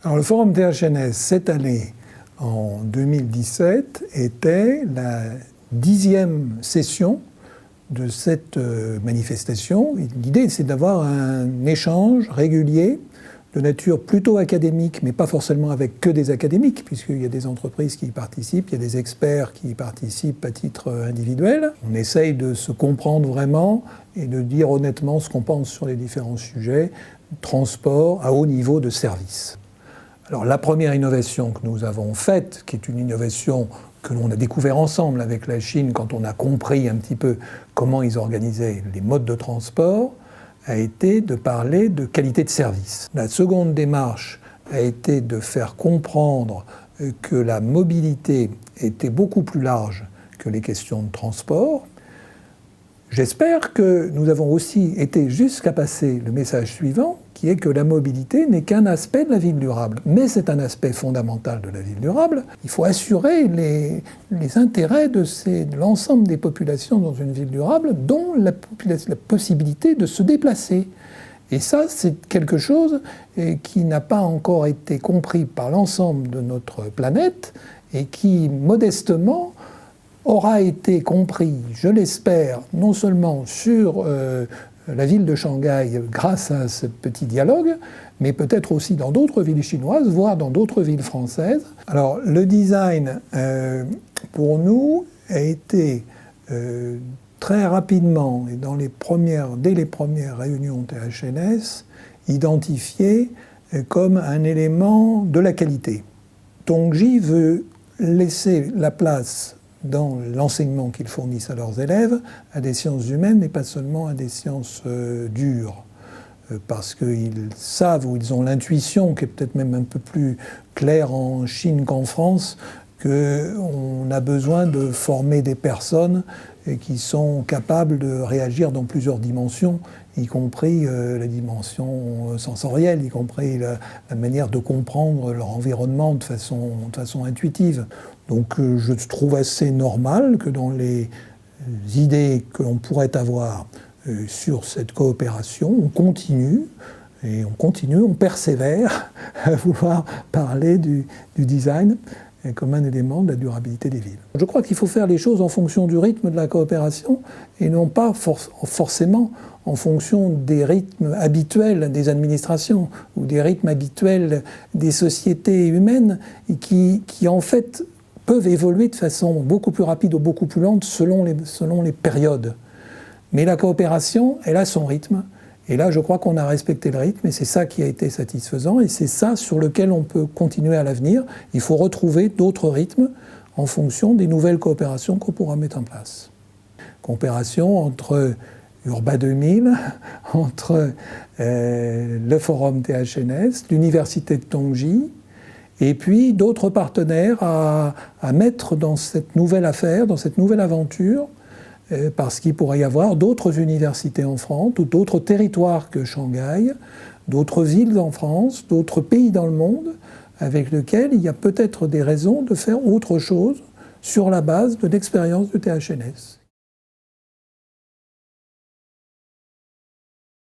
Alors, le forum THNS, cette année, en 2017, était la 10e session de cette manifestation. L'idée, c'est d'avoir un échange régulier de nature plutôt académique, mais pas forcément avec que des académiques, puisqu'il y a des entreprises qui y participent, il y a des experts qui y participent à titre individuel. On essaye de se comprendre vraiment et de dire honnêtement ce qu'on pense sur les différents sujets, transport à haut niveau de service. Alors la première innovation que nous avons faite, qui est une innovation que l'on a découvert ensemble avec la Chine quand on a compris un petit peu comment ils organisaient les modes de transport, a été de parler de qualité de service. La seconde démarche a été de faire comprendre que la mobilité était beaucoup plus large que les questions de transport. J'espère que nous avons aussi été jusqu'à passer le message suivant, qui est que la mobilité n'est qu'un aspect de la ville durable. Mais c'est un aspect fondamental de la ville durable. Il faut assurer les intérêts de l'ensemble des populations dans une ville durable, dont la possibilité de se déplacer. Et ça, c'est quelque chose qui n'a pas encore été compris par l'ensemble de notre planète et qui, modestement, aura été compris, je l'espère, non seulement sur la ville de Shanghai grâce à ce petit dialogue, mais peut-être aussi dans d'autres villes chinoises, voire dans d'autres villes françaises. Alors le design, pour nous, a été très rapidement, et dès les premières réunions THNS, identifié comme un élément de la qualité. Tongji veut laisser la place dans l'enseignement qu'ils fournissent à leurs élèves, à des sciences humaines et pas seulement à des sciences dures. Parce qu'ils savent, ou ils ont l'intuition, qui est peut-être même un peu plus claire en Chine qu'en France, qu'on a besoin de former des personnes qui sont capables de réagir dans plusieurs dimensions, y compris la dimension sensorielle, y compris la manière de comprendre leur environnement de façon intuitive. Donc je trouve assez normal que dans les idées que l'on pourrait avoir sur cette coopération, on continue, on persévère à vouloir parler du design comme un élément de la durabilité des villes. Je crois qu'il faut faire les choses en fonction du rythme de la coopération et non pas forcément en fonction des rythmes habituels des administrations ou des rythmes habituels des sociétés humaines qui en fait peuvent évoluer de façon beaucoup plus rapide ou beaucoup plus lente selon les périodes. Mais la coopération, elle a son rythme. Et là, je crois qu'on a respecté le rythme et c'est ça qui a été satisfaisant et c'est ça sur lequel on peut continuer à l'avenir. Il faut retrouver d'autres rythmes en fonction des nouvelles coopérations qu'on pourra mettre en place. Coopération entre Urba 2000, entre le forum THNS, l'université de Tongji, et puis d'autres partenaires à mettre dans cette nouvelle affaire, dans cette nouvelle aventure, parce qu'il pourrait y avoir d'autres universités en France, ou d'autres territoires que Shanghai, d'autres villes en France, d'autres pays dans le monde, avec lesquels il y a peut-être des raisons de faire autre chose sur la base de l'expérience du THNS.